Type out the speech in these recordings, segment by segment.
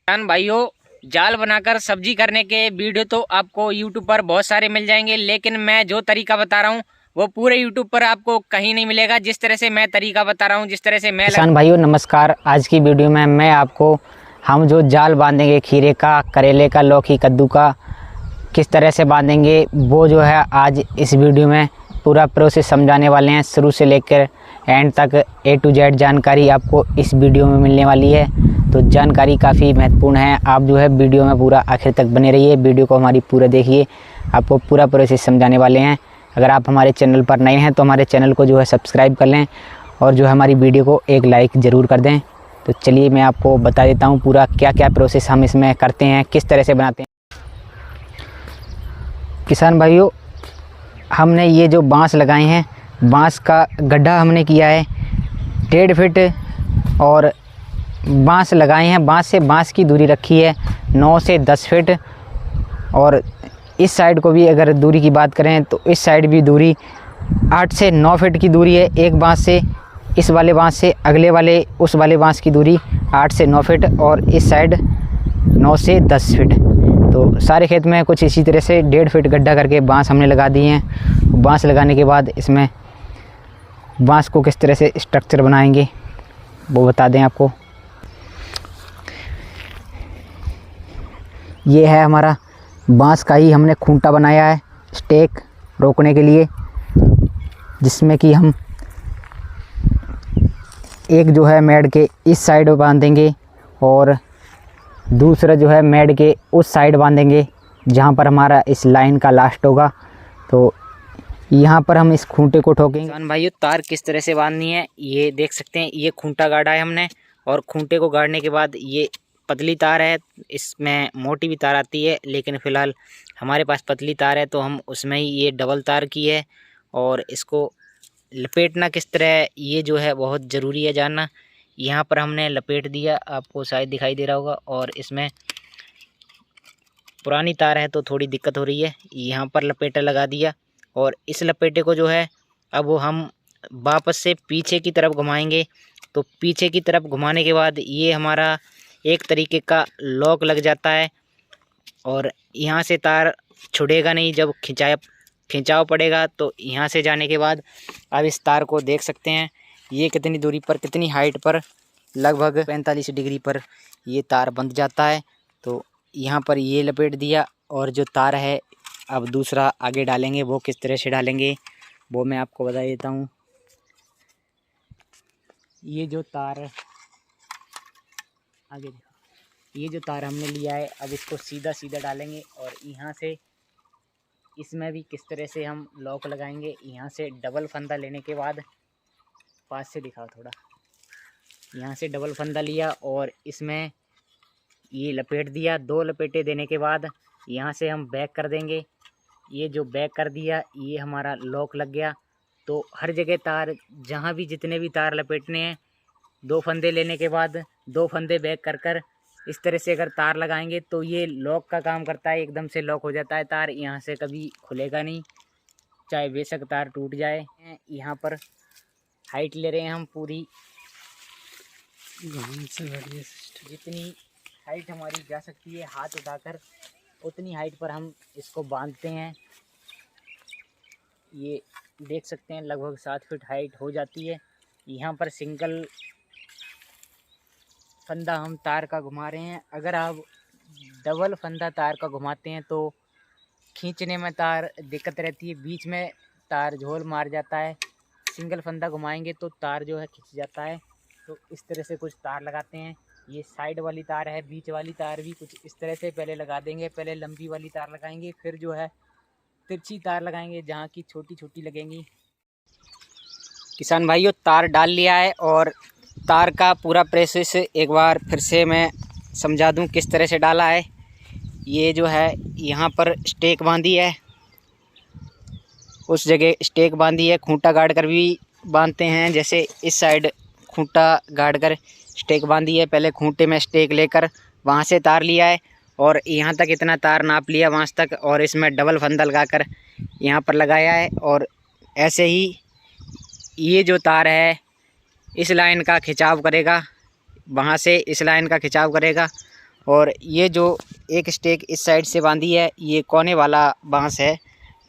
किसान भाइयों, जाल बनाकर सब्जी करने के वीडियो तो आपको YouTube पर बहुत सारे मिल जाएंगे, लेकिन मैं जो तरीका बता रहा हूँ वो पूरे YouTube पर आपको कहीं नहीं मिलेगा। जिस तरह से मैं तरीका बता रहा हूँ, जिस तरह से मैं किसान भाइयों नमस्कार। आज की वीडियो में मैं आपको हम जो जाल बांधेंगे खीरे का, करेले का, लौकी, कद्दू का किस तरह से बांधेंगे वो जो है आज इस वीडियो में पूरा प्रोसेस समझाने वाले हैं। शुरू से लेकर एंड तक A to Z जानकारी आपको इस वीडियो में मिलने वाली है। तो जानकारी काफ़ी महत्वपूर्ण है। आप जो है वीडियो में पूरा आखिर तक बने रहिए, वीडियो को हमारी पूरा देखिए, आपको पूरा प्रोसेस समझाने वाले हैं। अगर आप हमारे चैनल पर नए हैं तो हमारे चैनल को जो है सब्सक्राइब कर लें और जो है हमारी वीडियो को एक लाइक ज़रूर कर दें। तो चलिए मैं आपको बता देता हूँ पूरा क्या क्या प्रोसेस हम इसमें करते हैं, किस तरह से बनाते हैं। किसान भाइयों, हमने ये जो बांस लगाए हैं, बांस का गड्ढा हमने किया है 1.5 फीट और बांस लगाए हैं। बांस से बांस की दूरी रखी है 9 से 10 फीट और इस साइड को भी अगर दूरी की बात करें तो इस साइड भी दूरी 8 से 9 फीट की दूरी है। एक बांस से, इस वाले बांस से अगले वाले उस वाले बांस की दूरी 8 से 9 फीट और इस साइड 9 से 10 फीट। तो सारे खेत में कुछ इसी तरह से 1.5 फीट गड्ढा करके बांस हमने लगा दिए हैं। बांस लगाने के बाद इसमें बांस को किस तरह से स्ट्रक्चर बनाएंगे वो बता दें आपको। ये है हमारा बांस का ही हमने खूंटा बनाया है स्टेक रोकने के लिए, जिसमें कि हम एक जो है मेड के इस साइड बांधेंगे और दूसरा जो है मेड के उस साइड बांधेंगे जहाँ पर हमारा इस लाइन का लास्ट होगा। तो यहाँ पर हम इस खूंटे को ठोकेंगे। किसान भाइयों, तार किस तरह से बांधनी है ये देख सकते हैं। ये खूंटा गाड़ा है हमने और खूंटे को गाड़ने के बाद ये पतली तार है, इसमें मोटी भी तार आती है, लेकिन फ़िलहाल हमारे पास पतली तार है तो हम उसमें ही ये डबल तार की है। और इसको लपेटना किस तरह ये जो है बहुत ज़रूरी है जानना। यहाँ पर हमने लपेट दिया, आपको शायद दिखाई दे रहा होगा, और इसमें पुरानी तार है तो थोड़ी दिक्कत हो रही है। यहाँ पर लपेटा लगा दिया और इस लपेटे को जो है अब वो हम वापस से पीछे की तरफ घुमाएंगे। तो पीछे की तरफ घुमाने के बाद ये हमारा एक तरीके का लॉक लग जाता है और यहाँ से तार छुड़ेगा नहीं। जब खिंचाव पड़ेगा तो यहाँ से जाने के बाद अब इस तार को देख सकते हैं ये कितनी दूरी पर, कितनी हाइट पर, लगभग 45 डिग्री पर ये तार बंध जाता है। तो यहाँ पर ये लपेट दिया और जो तार है अब दूसरा आगे डालेंगे। वो किस तरह से डालेंगे वो मैं आपको बता देता हूँ। ये जो तार आगे देखो, ये जो तार हमने लिया है अब इसको सीधा सीधा डालेंगे और यहाँ से इसमें भी किस तरह से हम लॉक लगाएंगे। यहाँ से डबल फंदा लेने के बाद, पास से दिखाओ थोड़ा, यहाँ से डबल फंदा लिया और इसमें ये लपेट दिया। 2 लपेटे देने के बाद यहाँ से हम बैक कर देंगे। ये जो बैक कर दिया ये हमारा लॉक लग गया। तो हर जगह तार, जहाँ भी जितने भी तार लपेटने हैं, 2 फंदे लेने के बाद 2 फंदे बैक कर इस तरह से अगर तार लगाएंगे तो ये लॉक का काम करता है। एकदम से लॉक हो जाता है तार, यहाँ से कभी खुलेगा नहीं, चाहे बेशक तार टूट जाए। यहाँ पर हाइट ले रहे हैं हम पूरी, जितनी हाइट हमारी जा सकती है हाथ उठाकर उतनी हाइट पर हम इसको बांधते हैं। ये देख सकते हैं लगभग 7 फीट हाइट हो जाती है। यहाँ पर सिंगल फंदा हम तार का घुमा रहे हैं। अगर आप डबल फंदा तार का घुमाते हैं तो खींचने में तार दिक्कत रहती है, बीच में तार झोल मार जाता है। सिंगल फंदा घुमाएंगे तो तार जो है खिंच जाता है। तो इस तरह से कुछ तार लगाते हैं। ये साइड वाली तार है, बीच वाली तार भी कुछ इस तरह से पहले लगा देंगे। पहले लंबी वाली तार लगाएंगे, फिर जो है तिरछी तार लगाएंगे जहाँ की छोटी छोटी लगेंगी। किसान भाइयों, तार डाल लिया है और तार का पूरा प्रोसेस एक बार फिर से मैं समझा दूं किस तरह से डाला है। ये जो है यहाँ पर स्टेक बांधी है, उस जगह स्टेक बांधी है। खूंटा गाड़ कर भी बांधते हैं, जैसे इस साइड खूंटा गाड़ कर स्टेक बांधी है। पहले खूंटे में स्टेक लेकर वहाँ से तार लिया है और यहाँ तक इतना तार नाप लिया वहाँ तक, और इसमें डबल फंदा लगाकर यहाँ पर लगाया है। और ऐसे ही ये जो तार है इस लाइन का खिंचाव करेगा, वहाँ से इस लाइन का खिंचाव करेगा और ये जो एक स्टेक इस साइड से बांधी है ये कोने वाला बांस है।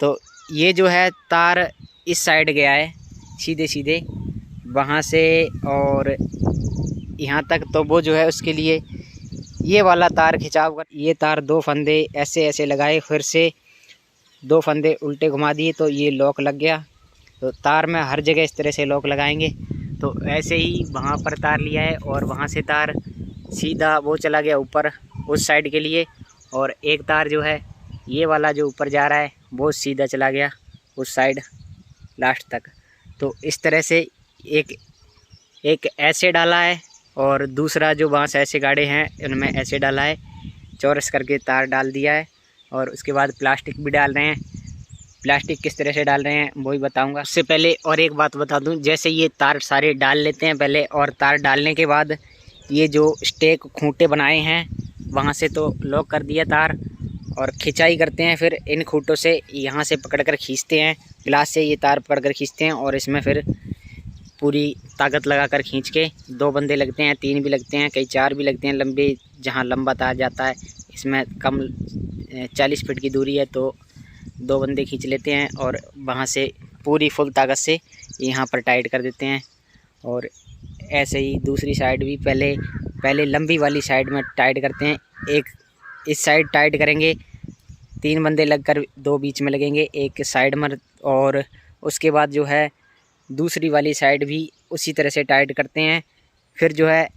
तो ये जो है तार इस साइड गया है सीधे सीधे वहाँ से और यहाँ तक। तो वो जो है उसके लिए ये वाला तार खिंचाव कर, ये तार 2 फंदे ऐसे ऐसे लगाए, फिर से 2 फंदे उल्टे घुमा दिए तो ये लॉक लग गया। तो तार में हर जगह इस तरह से लॉक लगाएंगे। तो ऐसे ही वहाँ पर तार लिया है और वहाँ से तार सीधा वो चला गया ऊपर उस साइड के लिए, और एक तार जो है ये वाला जो ऊपर जा रहा है वो सीधा चला गया उस साइड लास्ट तक। तो इस तरह से एक ऐसे डाला है और दूसरा जो बांस ऐसे गाड़े हैं उनमें ऐसे डाला है, चौरस करके तार डाल दिया है। और उसके बाद प्लास्टिक भी डाल रहे हैं। प्लास्टिक किस तरह से डाल रहे हैं वही बताऊंगा। उससे पहले और एक बात बता दूं, जैसे ये तार सारे डाल लेते हैं पहले, और तार डालने के बाद ये जो स्टेक खूंटे बनाए हैं वहाँ से तो लॉक कर दिया तार, और खिंचाई करते हैं। फिर इन खूंटों से यहाँ से पकड़कर खींचते हैं, ग्लास से ये तार पकड़कर खींचते हैं और इसमें फिर पूरी ताकत लगाकर खींच के 2 बंदे लगते हैं, 3 भी लगते हैं, कई 4 भी लगते हैं। लंबे जहाँ लंबा तार जाता है इसमें कम 40 फीट की दूरी है तो 2 बंदे खींच लेते हैं और वहाँ से पूरी फुल ताकत से यहाँ पर टाइट कर देते हैं। और ऐसे ही दूसरी साइड भी पहले लंबी वाली साइड में टाइट करते हैं। एक इस साइड टाइट करेंगे, 3 बंदे लगकर 2 बीच में लगेंगे एक साइड में, और उसके बाद जो है दूसरी वाली साइड भी उसी तरह से टाइट करते हैं। फिर जो है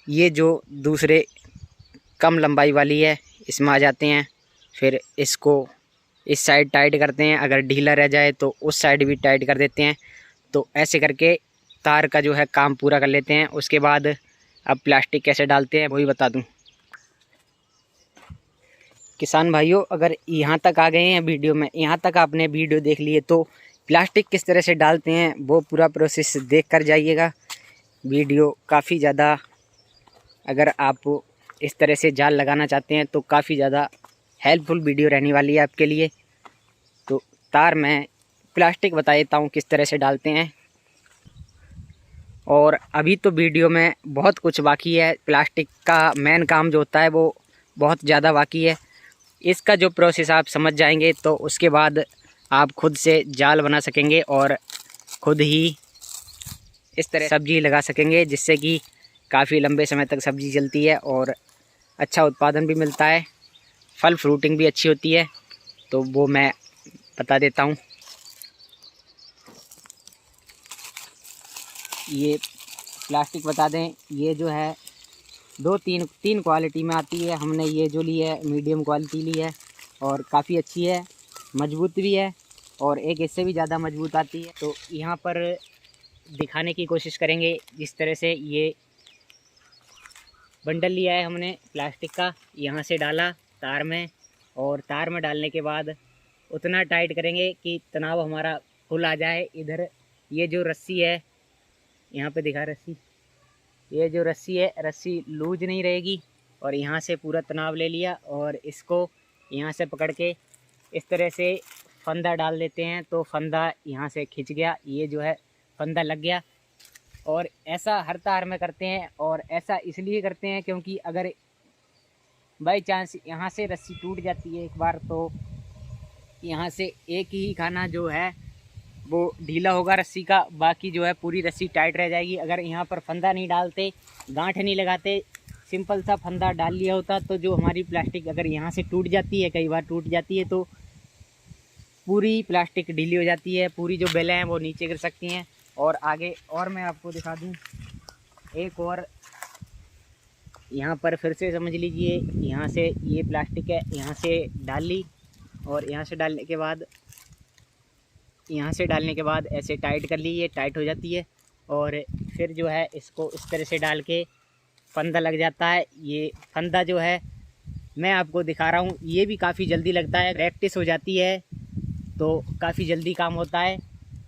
ये जो दूसरे कम लंबाई वाली है इसमें आ जाते हैं, फिर इसको इस साइड टाइट करते हैं। अगर ढीला रह जाए तो उस साइड भी टाइट कर देते हैं। तो ऐसे करके तार का जो है काम पूरा कर लेते हैं। उसके बाद अब प्लास्टिक कैसे डालते हैं वही बता दूं। किसान भाइयों, अगर यहाँ तक आ गए हैं वीडियो में, यहाँ तक आपने वीडियो देख लिए तो प्लास्टिक किस तरह से डालते हैं वो पूरा प्रोसेस देख कर जाइएगा। वीडियो काफ़ी ज़्यादा, अगर आप इस तरह से जाल लगाना चाहते हैं तो काफ़ी ज़्यादा हेल्पफुल वीडियो रहने वाली है आपके लिए। तो तार मैं प्लास्टिक बता देता हूँ किस तरह से डालते हैं। और अभी तो वीडियो में बहुत कुछ बाकी है, प्लास्टिक का मेन काम जो होता है वो बहुत ज़्यादा बाकी है। इसका जो प्रोसेस आप समझ जाएंगे तो उसके बाद आप खुद से जाल बना सकेंगे और खुद ही इस तरह सब्जी लगा सकेंगे, जिससे कि काफ़ी लंबे समय तक सब्जी चलती है और अच्छा उत्पादन भी मिलता है, फल फ्रूटिंग भी अच्छी होती है। तो वो मैं बता देता हूँ। ये प्लास्टिक बता दें, ये जो है 2-3 क्वालिटी में आती है। हमने ये जो ली है मीडियम क्वालिटी ली है और काफ़ी अच्छी है, मजबूत भी है, और एक इससे भी ज़्यादा मजबूत आती है। तो यहाँ पर दिखाने की कोशिश करेंगे। जिस तरह से ये बंडल लिया है हमने प्लास्टिक का, यहाँ से डाला तार में, और तार में डालने के बाद उतना टाइट करेंगे कि तनाव हमारा फुल आ जाए। इधर ये जो रस्सी है, यहाँ पे दिखा रस्सी, ये जो रस्सी है रस्सी लूज नहीं रहेगी, और यहाँ से पूरा तनाव ले लिया और इसको यहाँ से पकड़ के इस तरह से फंदा डाल देते हैं। तो फंदा यहाँ से खिंच गया, ये जो है फंदा लग गया। और ऐसा हर तार में करते हैं, और ऐसा इसलिए करते हैं क्योंकि अगर बाई चांस यहाँ से रस्सी टूट जाती है एक बार, तो यहाँ से एक ही खाना जो है वो ढीला होगा रस्सी का, बाकी जो है पूरी रस्सी टाइट रह जाएगी। अगर यहाँ पर फंदा नहीं डालते, गांठ नहीं लगाते, सिंपल सा फंदा डाल लिया होता, तो जो हमारी प्लास्टिक अगर यहाँ से टूट जाती है, कई बार टूट जाती है, तो पूरी प्लास्टिक ढीली हो जाती है, पूरी जो बेलें हैं वो नीचे गिर सकती हैं। और आगे और मैं आपको दिखा दूँ एक और, यहाँ पर फिर से समझ लीजिए, यहाँ से ये प्लास्टिक है, यहाँ से डाल ली, और यहाँ से डालने के बाद ऐसे टाइट कर ली, ये टाइट हो जाती है। और फिर जो है इसको इस तरह से डाल के फंदा लग जाता है। ये फंदा जो है मैं आपको दिखा रहा हूँ, ये भी काफ़ी जल्दी लगता है, प्रैक्टिस हो जाती है तो काफ़ी जल्दी काम होता है।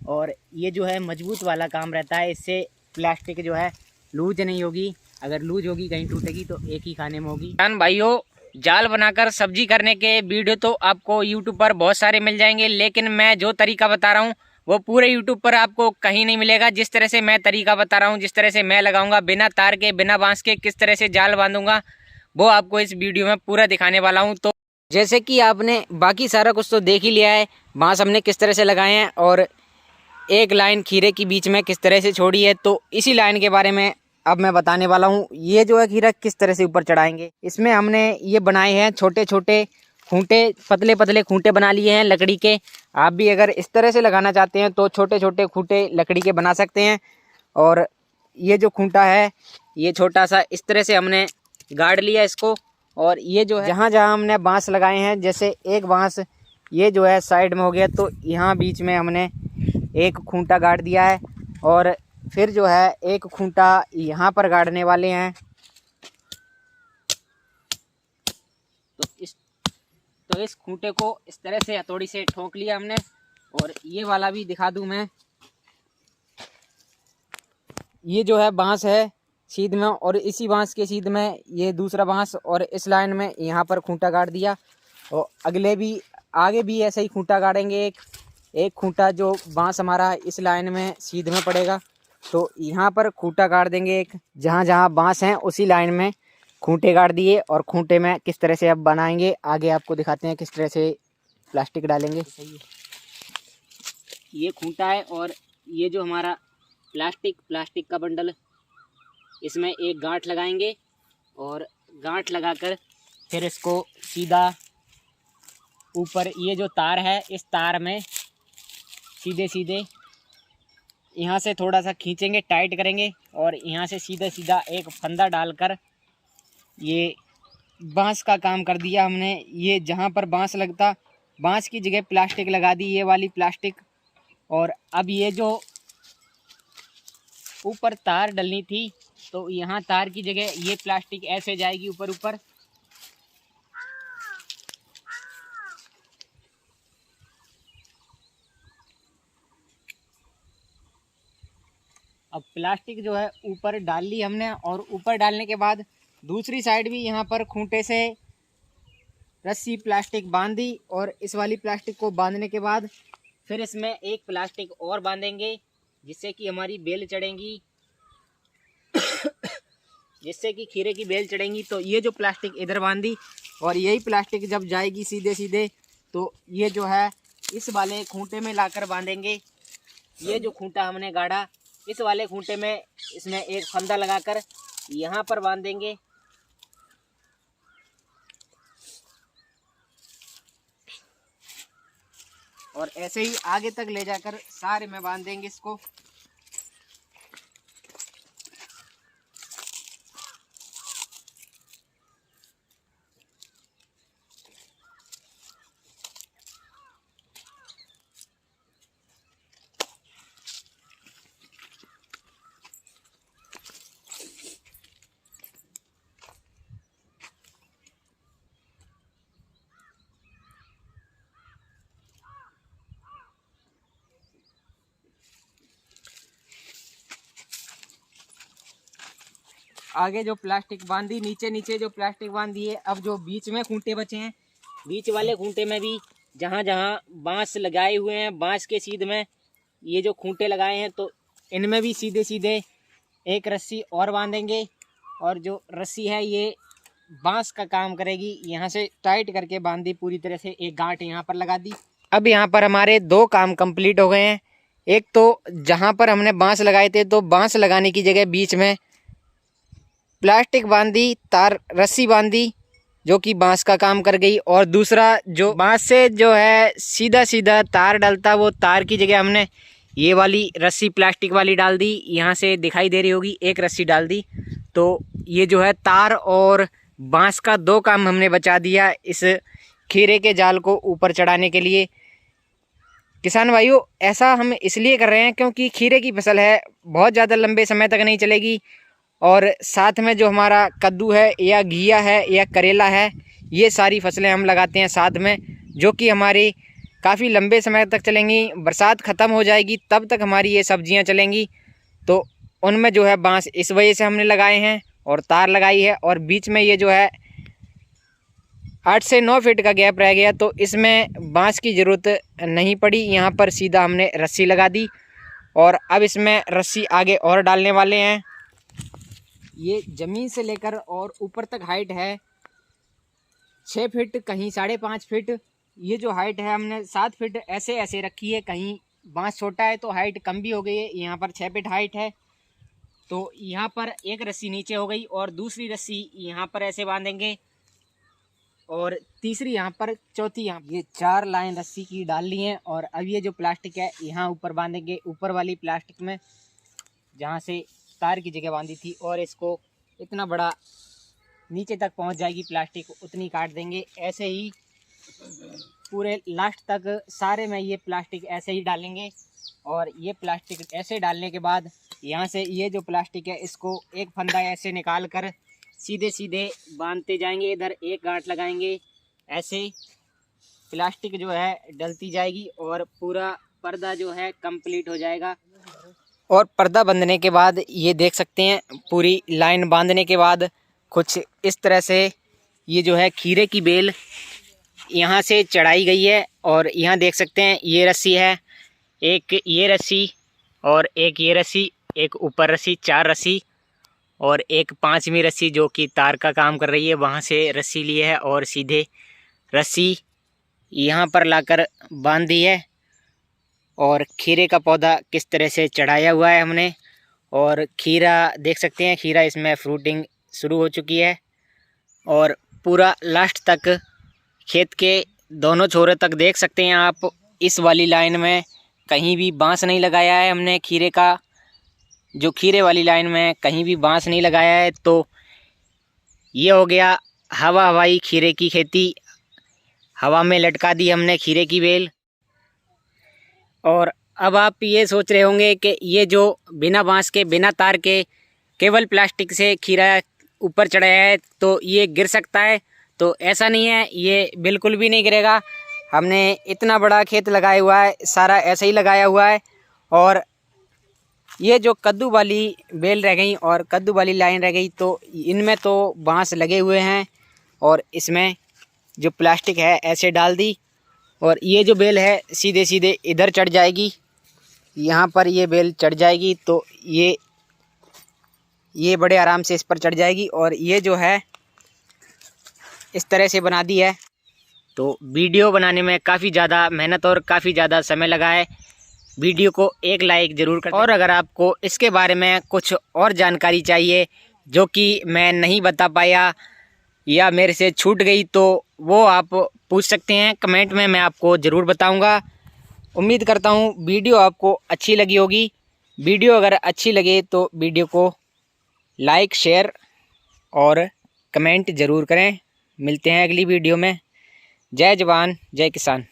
और ये जो है मजबूत वाला काम रहता है, इससे प्लास्टिक जो है लूज नहीं होगी, अगर लूज होगी कहीं टूटेगी तो एक ही खाने में होगी। किसान भाइयों, जाल बनाकर सब्जी करने के वीडियो तो आपको यूट्यूब पर बहुत सारे मिल जाएंगे, लेकिन मैं जो तरीका बता रहा हूँ वो पूरे यूट्यूब पर आपको कहीं नहीं मिलेगा। जिस तरह से मैं तरीका बता रहा हूँ, जिस तरह से मैं लगाऊंगा बिना तार के बिना बांस के, किस तरह से जाल बांधूंगा, वो आपको इस वीडियो में पूरा दिखाने वाला हूँ। तो जैसे कि आपने बाकी सारा कुछ तो देख ही लिया है, बांस हमने किस तरह से लगाए हैं और एक लाइन खीरे की बीच में किस तरह से छोड़ी है, तो इसी लाइन के बारे में अब मैं बताने वाला हूँ। ये जो है खीरा किस तरह से ऊपर चढ़ाएंगे, इसमें हमने ये बनाए हैं छोटे छोटे खूंटे, पतले पतले खूंटे बना लिए हैं लकड़ी के। आप भी अगर इस तरह से लगाना चाहते हैं तो छोटे छोटे खूंटे लकड़ी के बना सकते हैं। और ये जो खूंटा है ये छोटा सा इस तरह से हमने गाड़ लिया इसको। और ये जो है जहाँ जहाँ हमने बांस लगाए हैं, जैसे एक बांस ये जो है साइड में हो गया, तो यहाँ बीच में हमने एक खूंटा गाड़ दिया है। और फिर जो है एक खूंटा यहाँ पर गाड़ने वाले हैं। तो इस खूंटे को इस तरह से हथौड़ी से ठोक लिया हमने। और ये वाला भी दिखा दूं मैं, ये जो है बांस है सीध में, और इसी बांस के सीध में ये दूसरा बांस, और इस लाइन में यहाँ पर खूंटा गाड़ दिया। और अगले भी आगे भी ऐसे ही खूंटा गाड़ेंगे। एक खूंटा जो बांस हमारा इस लाइन में सीध में पड़ेगा, तो यहाँ पर खूंटा गाड़ देंगे एक। जहाँ जहाँ बांस हैं उसी लाइन में खूंटे गाड़ दिए। और खूंटे में किस तरह से अब बनाएंगे आगे आपको दिखाते हैं, किस तरह से प्लास्टिक डालेंगे। ये खूंटा है और ये जो हमारा प्लास्टिक का बंडल, इसमें एक गांठ लगाएंगे और गांठ लगाकर फिर इसको सीधा ऊपर, ये जो तार है इस तार में सीधे सीधे यहाँ से थोड़ा सा खींचेंगे, टाइट करेंगे, और यहाँ से सीधा सीधा एक फंदा डालकर ये बांस का काम कर दिया हमने। ये जहाँ पर बांस लगता, बांस की जगह प्लास्टिक लगा दी, ये वाली प्लास्टिक। और अब ये जो ऊपर तार डलनी थी, तो यहाँ तार की जगह ये प्लास्टिक ऐसे जाएगी ऊपर ऊपर। अब प्लास्टिक जो है ऊपर डाल ली हमने, और ऊपर डालने के बाद दूसरी साइड भी यहाँ पर खूंटे से रस्सी प्लास्टिक बांध दी। और इस वाली प्लास्टिक को बांधने के बाद फिर इसमें एक प्लास्टिक और बांधेंगे, जिससे कि हमारी बेल चढ़ेंगी जिससे कि खीरे की बेल चढ़ेंगी। तो ये जो प्लास्टिक इधर बांधी, और यही प्लास्टिक जब जाएगी सीधे सीधे, तो ये जो है इस वाले खूंटे में लाकर बांधेंगे। ये जो खूंटा हमने गाड़ा, इस वाले खूंटे में इसमें एक फंदा लगाकर यहाँ पर बांध देंगे। और ऐसे ही आगे तक ले जाकर सारे में बांध देंगे इसको। आगे जो प्लास्टिक बांधी, नीचे नीचे जो प्लास्टिक बांधी है, अब जो बीच में खूंटे बचे हैं, बीच वाले खूंटे में भी जहाँ जहाँ बांस लगाए हुए हैं, बांस के सीध में ये जो खूंटे लगाए हैं, तो इनमें भी सीधे सीधे एक रस्सी और बांधेंगे। और जो रस्सी है ये बांस का काम करेगी। यहाँ से टाइट करके बांध दी पूरी तरह से, एक गांठ यहाँ पर लगा दी। अब यहाँ पर हमारे दो काम कंप्लीट हो गए हैं। एक तो जहाँ पर हमने बांस लगाए थे, तो बांस लगाने की जगह बीच में प्लास्टिक बांधी, तार रस्सी बांधी, जो कि बांस का काम कर गई। और दूसरा जो बांस से जो है सीधा सीधा तार डलता, वो तार की जगह हमने ये वाली रस्सी प्लास्टिक वाली डाल दी। यहाँ से दिखाई दे रही होगी, एक रस्सी डाल दी। तो ये जो है तार और बांस का दो काम हमने बचा दिया इस खीरे के जाल को ऊपर चढ़ाने के लिए। किसान भाइयों, ऐसा हम इसलिए कर रहे हैं क्योंकि खीरे की फसल है, बहुत ज़्यादा लंबे समय तक नहीं चलेगी। और साथ में जो हमारा कद्दू है या घिया है या करेला है, ये सारी फसलें हम लगाते हैं साथ में, जो कि हमारी काफ़ी लंबे समय तक चलेंगी। बरसात ख़त्म हो जाएगी तब तक हमारी ये सब्जियां चलेंगी। तो उनमें जो है बांस इस वजह से हमने लगाए हैं और तार लगाई है। और बीच में ये जो है 8 से 9 फीट का गैप रह गया, तो इसमें बांस की ज़रूरत नहीं पड़ी। यहाँ पर सीधा हमने रस्सी लगा दी और अब इसमें रस्सी आगे और डालने वाले हैं। ये ज़मीन से लेकर और ऊपर तक हाइट है 6 फीट, कहीं 5.5 फीट। ये जो हाइट है हमने 7 फीट ऐसे ऐसे रखी है, कहीं बांस छोटा है तो हाइट कम भी हो गई है। यहाँ पर 6 फीट हाइट है, तो यहाँ पर एक रस्सी नीचे हो गई और दूसरी रस्सी यहाँ पर ऐसे बांधेंगे और तीसरी यहाँ पर, चौथी यहाँ। ये 4 लाइन रस्सी की डाल ली हैं और अब ये जो प्लास्टिक है यहाँ ऊपर बांधेंगे, ऊपर वाली प्लास्टिक में जहाँ से तार की जगह बांधी थी, और इसको इतना बड़ा नीचे तक पहुँच जाएगी प्लास्टिक, उतनी काट देंगे। ऐसे ही पूरे लास्ट तक सारे में ये प्लास्टिक ऐसे ही डालेंगे और ये प्लास्टिक ऐसे डालने के बाद यहाँ से ये जो प्लास्टिक है इसको एक फंदा ऐसे निकाल कर सीधे सीधे बांधते जाएंगे। इधर एक गांठ लगाएंगे, ऐसे प्लास्टिक जो है डलती जाएगी और पूरा पर्दा जो है कंप्लीट हो जाएगा। और पर्दा बंधने के बाद ये देख सकते हैं, पूरी लाइन बांधने के बाद कुछ इस तरह से ये जो है खीरे की बेल यहाँ से चढ़ाई गई है। और यहाँ देख सकते हैं ये रस्सी है, एक ये रस्सी और एक ये रस्सी, एक ऊपर रस्सी, 4 रस्सी और एक 5वीं रस्सी जो कि तार का काम कर रही है, वहाँ से रस्सी ली है और सीधे रस्सी यहाँ पर लाकर बांध दी है। और खीरे का पौधा किस तरह से चढ़ाया हुआ है हमने, और खीरा देख सकते हैं, खीरा इसमें फ्रूटिंग शुरू हो चुकी है। और पूरा लास्ट तक खेत के दोनों छोरे तक देख सकते हैं आप, इस वाली लाइन में कहीं भी बांस नहीं लगाया है हमने खीरे का। जो खीरे वाली लाइन में कहीं भी बांस नहीं लगाया है। तो ये हो गया हवाई खीरे की खेती, हवा में लटका दी हमने खीरे की बेल। और अब आप ये सोच रहे होंगे कि ये जो बिना बांस के, बिना तार के, केवल प्लास्टिक से खीरा ऊपर चढ़ाया है तो ये गिर सकता है। तो ऐसा नहीं है, ये बिल्कुल भी नहीं गिरेगा। हमने इतना बड़ा खेत लगाया हुआ है, सारा ऐसे ही लगाया हुआ है। और ये जो कद्दू वाली बेल रह गई और कद्दू वाली लाइन रह गई, तो इनमें तो बांस लगे हुए हैं और इसमें जो प्लास्टिक है ऐसे डाल दी। और ये जो बेल है सीधे सीधे इधर चढ़ जाएगी, यहाँ पर ये बेल चढ़ जाएगी, तो ये बड़े आराम से इस पर चढ़ जाएगी। और ये जो है इस तरह से बना दी है। तो वीडियो बनाने में काफ़ी ज़्यादा मेहनत और काफ़ी ज़्यादा समय लगा है। वीडियो को एक लाइक ज़रूर करें। और अगर आपको इसके बारे में कुछ और जानकारी चाहिए जो कि मैं नहीं बता पाया या मेरे से छूट गई, तो वो आप पूछ सकते हैं कमेंट में, मैं आपको ज़रूर बताऊंगा। उम्मीद करता हूँ वीडियो आपको अच्छी लगी होगी। वीडियो अगर अच्छी लगे तो वीडियो को लाइक, शेयर और कमेंट ज़रूर करें। मिलते हैं अगली वीडियो में। जय जवान, जय किसान।